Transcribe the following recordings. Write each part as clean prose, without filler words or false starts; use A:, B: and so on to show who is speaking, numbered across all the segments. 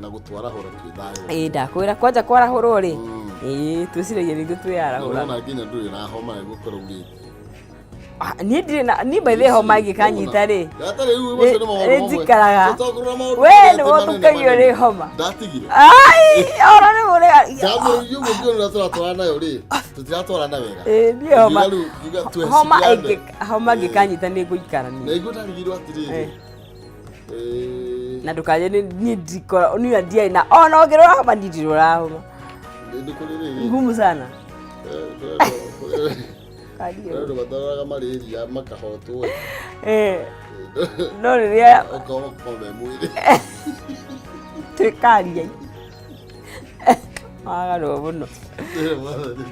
A: na gutwarahura twithayo
B: ndakwira kwanja kwarahura ri twiciragia ni twiyarahura
A: na nginya nduri na homa gukora uri
B: ni ndire na ni by the homa igikanyita ri
A: gatare uyu bose no mawo
B: nzikaraga we no tukayo ri homa
A: ndatigire
B: ai ora ni muri
A: gamu uyu mugyo natwara nayo ri tutiratwara na wega
B: ni homa igikanyita ni guikara ni
A: igutangirwa atiri
B: na dukaje ni dikora ni adia na ona ogero homa ndidirora homa ngumu sana
A: Ndio badala malaria makahoto
B: no ria
A: okoma kwa mwili
B: trikaria agaro bono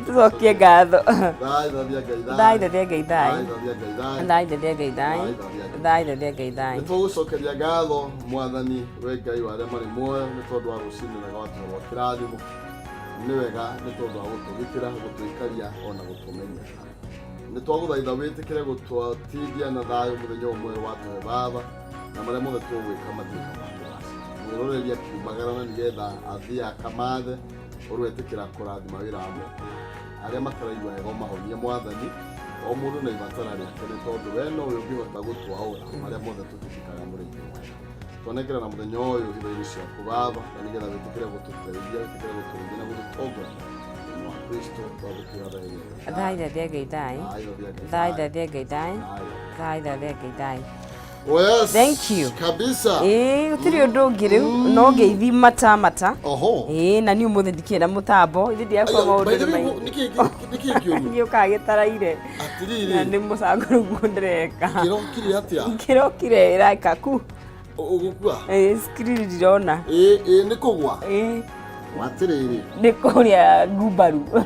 B: tuzokie gatho dai
A: tugucokeria gatho mwathani we Ngai wale mari moyo ni tondu wa gucinira gwatu wa kirathimo ni wega ni tondu wa gutugikira gutuikaria ona gutumenya ni twaguthaitha witikire gutwatithia na thayo muthenya umwe watu baba na maria mothe tugwika mathika maku muroreria kiumagarana nigetha athia kamathe urwetikira kurathima wira amwe aria mataraigwa ego mahonie mwathani o mundu na ibatara riake ni tondu we no uyu ngihota gutwaura maria mothe tutikikaga muriki twonekera na muthenya uyu hitho-ini ciaku baba na nigetha witikire gututeithia witikire guturingia na gututongoria Kristo
B: thank you
A: kabisa
B: utiri undu ngiri no ngeithi mata na ni umuthe ndikira mutambo ithi ndiakwa maundu niki ukagitaraire
A: atiriri
B: na ni mucanguru ndireka
A: kirokire atia
B: kirokire iraika ku
A: ugukua
B: screen ndirona
A: ni kugwa watiriri
B: ndikuria gubaru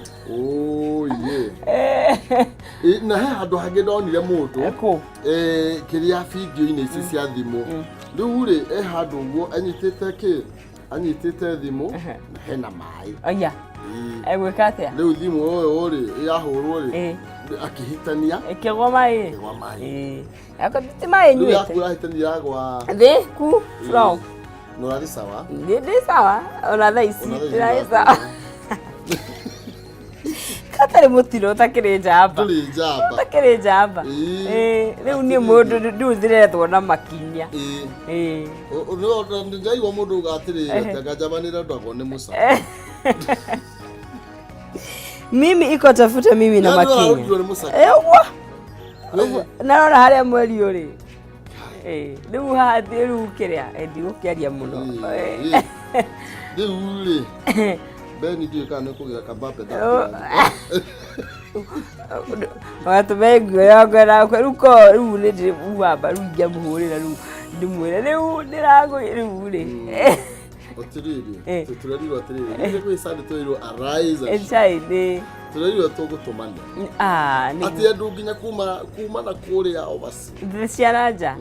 A: na he handu hangi ndonire mundu kiria video-ini ici cia thimu riu ri handu guo anyitite thimu na hena mai
B: aya egwika atia
A: riu thimu uyu ri yahurwo ri akihitania
B: ikigwa mai akabiti mai nyuite
A: yakura hitania gwa
B: thi ku flow
A: no ari sawa
B: ndi sawa ona thaisi ndi sawa katari mutiro takire jamba takire jamba riu ni mundu nduthiretwo na makinya
A: no ndai wa mundu gatiri gajabanira ndagwo ni musa
B: mimi iko tafuta mimi na makinya ewa naona haria mweri uri riu hathi riu kiria ndigukiaria muno
A: riu ri beni ndio kana kugira kabape
B: watumenguo yongera ruko riu ni ndi uwamba riu njamuhurira riu ndimwira riu ndirago riu ri
A: otiriri tuturari otiriri ni kwisande toiro arise
B: inside
A: turari tugutumana
B: ni
A: ati andu nginya kuma na kuria o basi
B: ciaraja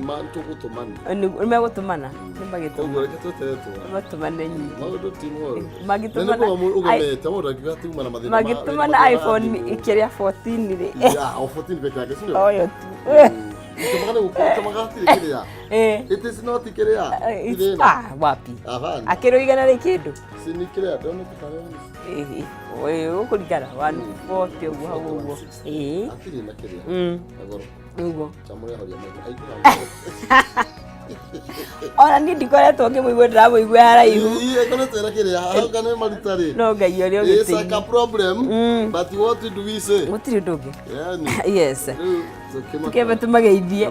A: man tugutumana
B: ni megutumana ni magitumana
A: ogore tuteretwo
B: matumane nyi
A: maundu timoro
B: magitumana
A: niko ugamete mundu akigatuma na mathina
B: magitumana iPhone ikiria 14 ri
A: o 14 peke yake sio
B: oyo tu
A: it is not kiria
B: wapi akiro igana ri kindu
A: sini kiria ndone tukareni
B: wewe ukurigara 140 ugu hawo
A: atiri na kiria agoro
B: ugo
A: chamuri horia mai
B: ona ni ndikoretwo ngimwigua ndiramuigua haraihu
A: kono tera kiria hangane maritari
B: no ngai orio giti
A: it's a problem but what do we say
B: mutiri ndungi
A: yani
B: yes tukebe tumageithie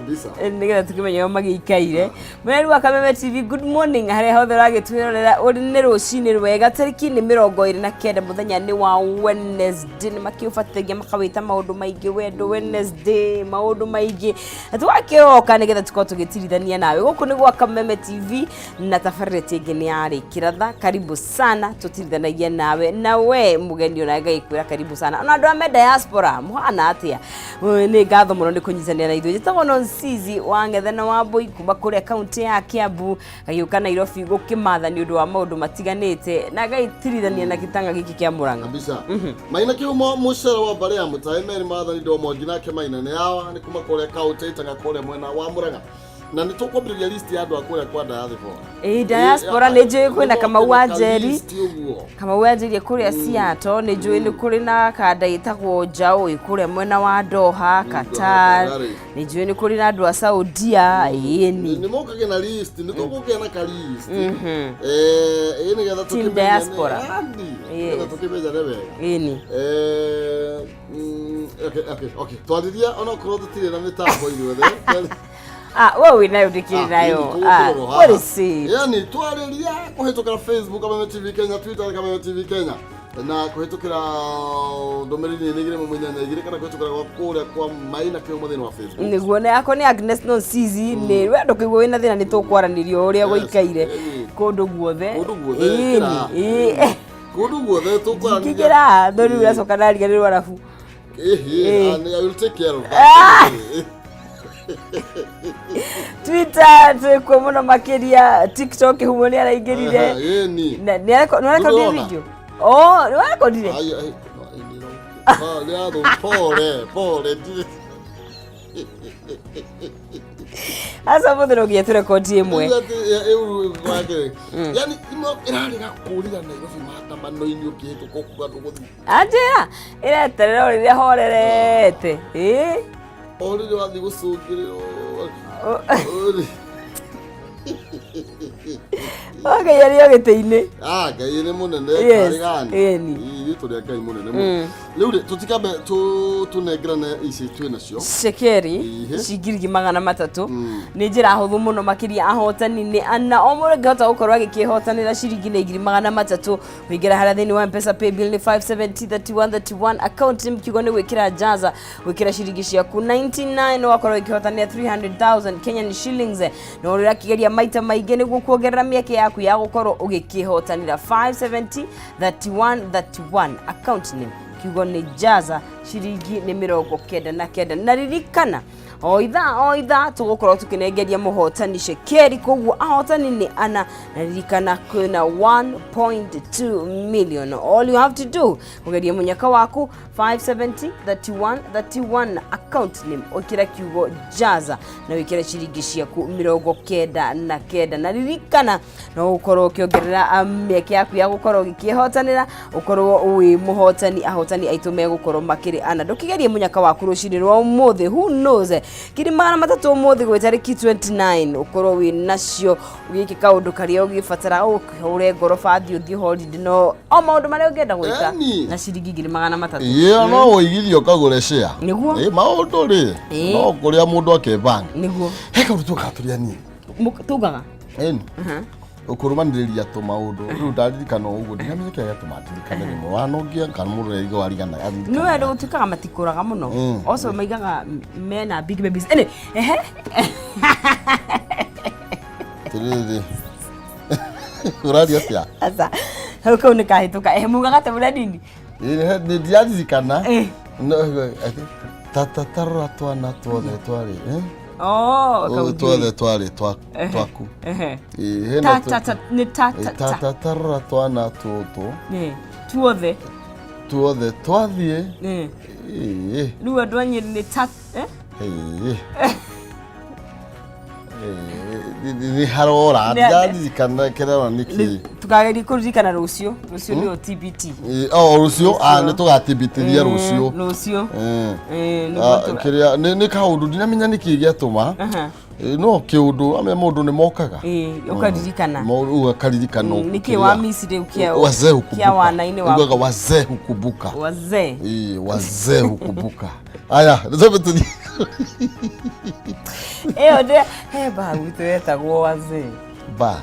B: nigetha tukimenya magiikaire mweri wa Kameme TV good morning haria hothe ragitwirorera uri ni rucini rwega tariki ni 29 muthenya ni wa Wednesday ni makiufatithia makawita maundu maingi wendo Wednesday maundu maingi twakiroka nigetha tukao tugitirithania nawe guku ni gwa Kameme TV na tafarete ingi ni RIKIRATHA karibu sana tutirithanagia nawe na we mugeni ona ngai kwira karibu sana ona andu a diaspora muhana atia ni gatho muno ni kunyitania na ithuĩ njĩtagwo Nonsizi Wang'ethana wa Mbui kuma kũrĩa kaunti ya Kiambu gagiũka Nairobi gũkĩmatha nĩ ũndũ wa maũndũ matiganĩte na gaitirithania na gĩtanga gĩkĩ kĩa Mũrang'a
A: kabisa maina kĩuma mũcere wa mbare ya mũtaĩ meri mathani ndo mongi nake maina nĩ yawa nĩ kuma kũrĩa kaunti itaga kũrĩa mwena wa Mũrang'a na nä tå kwambä list ya andå a kå rä a kwa diaspora
B: diaspora nä njå ä kwä na Kamau wa Njeri Kamau wa Njeri kå rä a Seattle nä njå ä nä kå rä na kanda ä tagwo Njaå kå rä a mwena wa Doha Qatar nä njå ä nä kå rä na andå a Saudia
A: nä mokage na list nä tå gå kä na ka list nä getha
B: team diaspora
A: tå kä menya nä wega twarä ria ona korwo tå tirä na mä tambo inyuothe
B: wewe nayo ndikiri nayo what is it
A: yani twariria kuhitukira Facebook Kameme TV Kenya Twitter Kameme TV Kenya na kuhitukira ndomerini nigire mumenyanya igire kana kuhitukira kwa kuria kwa maina kwa muthini wa Facebook
B: niguo na yako ni Agnes no Cizi ni wendo kigwo wina thina ni tukwaranirio uria guikaire kundu guothe
A: kundu guothe tukwaranirio
B: kigira thori uracoka nariganirwo arabu
A: I will take care of that
B: Twitter twekwo muno makiria TikTok humo ni araingirire ni areko video ni warekodire
A: pole
B: asa muthiro gie turekodi imwe
A: yani irari gakurira Nairobi matamano-ini ukihituka kuga nduguthi
B: anjira ireterera riria horerete
A: orire wathi gucungiriro
B: okay yari ogete-ini
A: ngai ni munene kari gani turi ngai munene mu riu tutikambe tunengerane ici twinacio
B: cekeri cingirigi 300 ni njira huthu muno makiria ahotani ni ana omore ngahota gukorwo agikihotanira ciringi na 300 kuingira haria thini wa M-Pesa paybill ni 5703131 account mkigo ni gwikira jaza gwikira ciringi ciaku 99 no wakorwo ikihotanira 300,000 Kenyan shillings no rira kigeria maita maingi niguo kuongerera mieke yaku ya gukorwo ugikihotanira 5703131 account name kiugo ni jaza ciringi ni 99 na ririkana o itha tugukorwo tukinengeria muhotani cekeri koguo ahotani ni ana na ririkana kwina 1.2 million all you have to do kugeria munyaka waku 5703131 account name ukira kiugo jaza na wikira ciringi ciaku 99 na ririkana no ukorwo ukiongerera mieke yaku ya gukorwo gikihotanira ukorwo wi muhotani ahotani aitume gukorwo makiri ana ndukigerie munyaka waku rucini rwa umuthi who knows kiri 300 umuthi gwe tariki 29 ukorwo wi nacio ugiki kaundu karia ugifatara ukhure ngoroba thi holiday no o maundu maria ungenda gwika na ciringi 300
A: no uigithio kagure share
B: niguo
A: maundu ri no kuria mundu akebanga
B: niguo
A: heka tukaturia ni
B: tugaga
A: ukurumaniriria tu maundu riu ndaririkana uguo ndinamenye kia tumatirikana rimwe wanogia kana mundu rigo warigana
B: no endo gutukaga matikuraga muno also maigaga mena big babies
A: tiriri urari atia
B: asa hauko ni kahituka mugaga te muradini
A: ni ndiaririkana no tatatarra twana tuothe twari
B: tuothe
A: twari twaku tatatarra twana tutu tuothe twathie
B: riu andu anyi ni
A: ni harora ndaririkana kerera niki
B: tukageri kuririkana rucio ni TBT
A: rucio ni tugatibitiria rucio kiria ni kaundu ndinamenya niki giatuma no kiundu ame mundu ni mokaga
B: ukaririkana
A: ukaririkana
B: niki wa Misri ukia
A: wazee hukumbuka
B: wanaine wa
A: wazee hukumbuka
B: wazee
A: hukumbuka aya ndio tu
B: ndio ba witeta go wazee
A: ba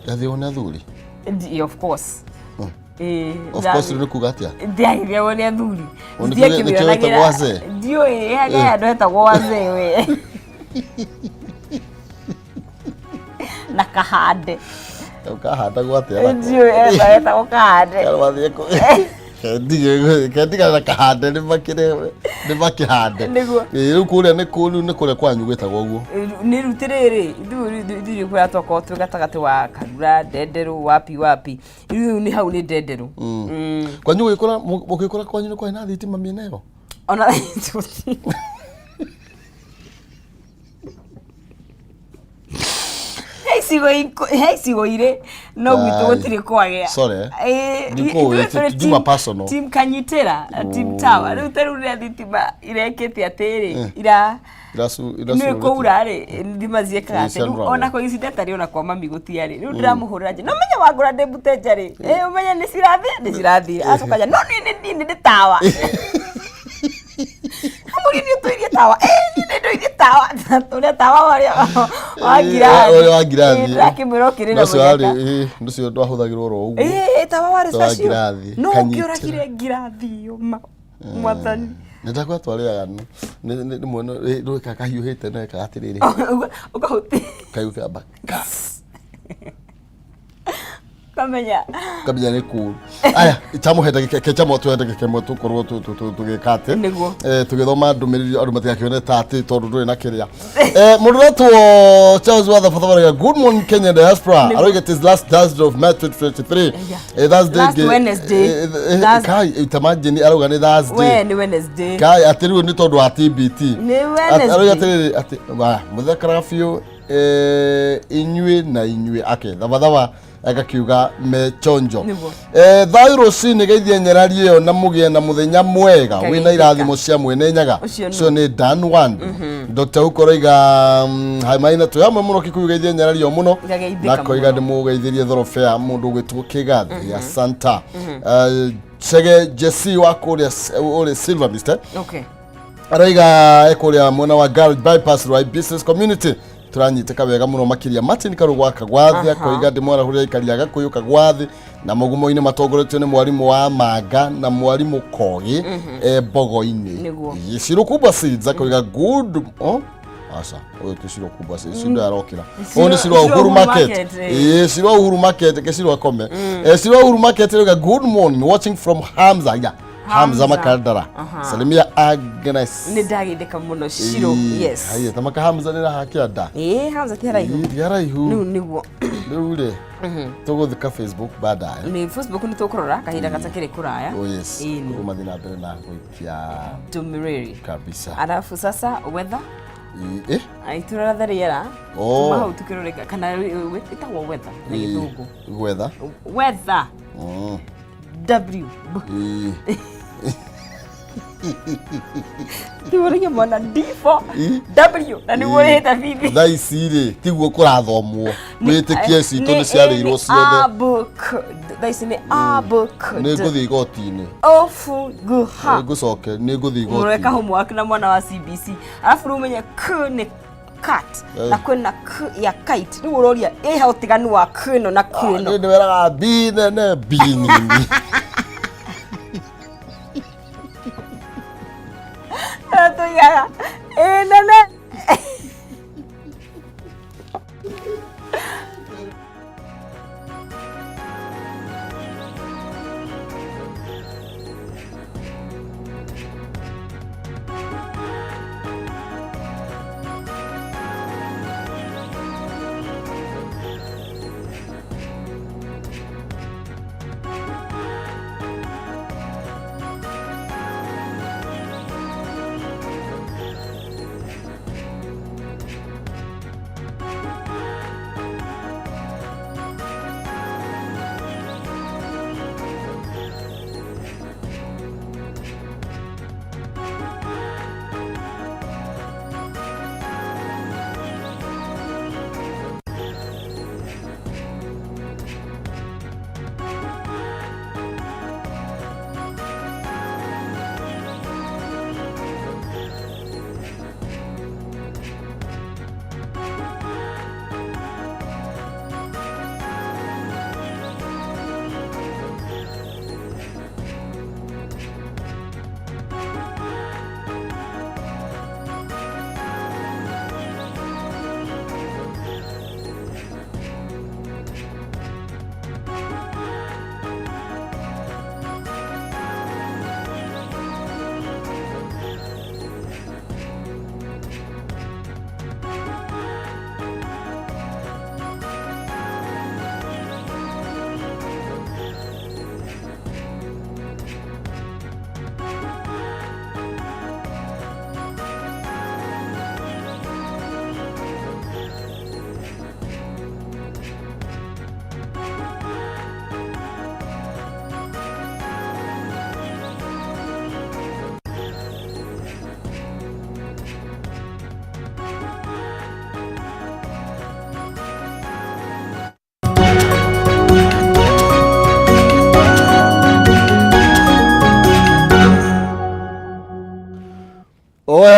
A: yathi ona thuri
B: of course
A: of course ni kugatia
B: ndia wona thuri
A: ndia kibira wazee
B: ndio haga ndo eta go wazee we na kahade
A: ukahada gwatia
B: ndio eta ukahade
A: kalwathie ko ndiga na kahade ni makihande riu kuria ni kuria kwanyu gwitagwo guo
B: ni rutiriri nduri kuria toko tugatagati wa Karura Ndenderu wapi riu ni hau ni Ndenderu
A: kwanyu gwikora kwanyu ni kwa ina thitima miena yo
B: ona cigo ire no gwitå gå tirä kwagä team kanyitera team tawa rä u tarä u rä a thitima irekä te atä rä ira nä kå ura rä thima ciäkaga atä ona kå gicinda tarä ona kwa mami gå tiarä rä u ndä ramå hå rä ra no menya wangå ra ndä mbute njarä å menya nä cirathie acokaja no nä ndä tawa Hamuri ni tuirie tawa ni ndoirie tawa turia tawa wa ngirathi akimwira ukirira
A: nducio ndwahuthagirwo ro uguo
B: tawa wa reception no kioragire ngirathi ma mwathani
A: ndakwa twariaga ni mwana ro kakahiuhite na kagatiriri
B: ukahuti
A: kayuka
B: Kamenya
A: ni cool aya itamuhenda kechamo twende kekemo tukorwo tugikate tugithoma ndumiriri andu matigakione tate tondu nduri na kiria mururetwo Charles Watha fathabara good morning Kenya diaspora I get his last Thursday of March 2023 that's the
B: Wednesday
A: kai itamajini aruga ni Thursday
B: ni Wednesday
A: kai atiriwe ni tondu wa TBT
B: ni Wednesday
A: ati muthakara fiu inyue ake thabatha agakiuga me chonjo thai rocini geithie nyerari iyo na mugie na muthenya mwega wina irathimo cia mwene nyaga so ni Dan one Dr. Ukoroiga haimaina tu hamwe muno kikuyu geithie nyerari yo muno na koiga ndimugeithirie thorofea mundu gwitwo kigathi ya Santa Chege Jesse wa kuria ole Silver Mister araiga ekuria mwana wa Garage Bypass Right Business Community turanyiteka wega muno makiria Martin Karugwa Kagwathi akoiga ndimwara huria ikariaga kuyuka Gwathi na mugumo-ini matongoretio ni mwarimu wa Manga na mwarimu Kogi Bogo-ini Shiro kubwa seeds akoiga good asa oyo kishiro kubwa seeds sindo yarokira oni shiro Uhuru Market shiro Uhuru Market kishiro akome shiro Uhuru Market akoiga good morning watching from Hamza Makandara Salimia Agnes
B: ni ndagitheka muno Shiro yes
A: haye tamaka Hamza ni hakia da
B: Hamza tiaraihu niguo
A: rure tuguthika Facebook baadaye
B: ni Facebook ni tukurora kahinda gatakire kuraya
A: yes kumathina mbere na guikia
B: tumiriri
A: kabisa
B: alafu sasa weather aiturara riera tuma tukiroreka kana itagwo weather na githungu weather W Tiworiye mwana D4 W na ni woreta bibi
A: thaicire tiguo kurathomwo witikie cito ni ciareirwo ciothe
B: book thaicire ni a book
A: ni nguthi igoti-ini
B: ofu guha
A: ngucoke ni nguthi igoti
B: mureka homework na mwana wa CBC alafu rumenya k ni cat na kwena k ya kite ni uroria ha utiganu wa kino na kino
A: ni weraga b ne b nini
B: Atoyaga nene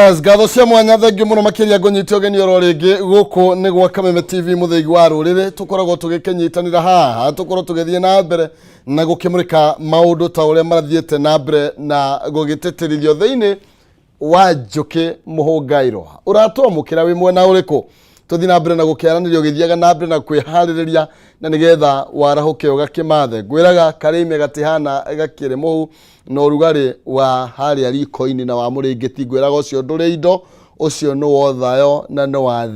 A: Yes, gatho cia mwanya thengiũ mũno makĩria ngũnyite ũgeni oro rĩngĩ gũkũ nĩ gwa Kameme TV mũthĩgi wa rũrĩrĩ tũkoragwo tũgĩkenyitanĩra haha tũkorwo tũgĩthiĩ na mbere na gũkĩmũrĩka maũndũ ta ũrĩa marathiĩte na mbere na gũgĩtĩtĩrithio thĩinĩ wa njũkĩ mũhũngaĩro ũratwamũkĩra wĩ mwena ũrĩkũ tũthiĩ na mbere na gũkĩaranĩria ũgĩthiaga na mbere na kwĩharĩrĩria na nĩgetha warahũke ũgakĩmathe ngwĩraga karĩme gatihana gakĩrĩ mũhu na ũrugarĩ wa harĩa riko-inĩ na wa mũrĩngĩti ngwĩraga ũcio ndũrĩ indo ũcio nĩ wa thayo na nĩ wa thĩ.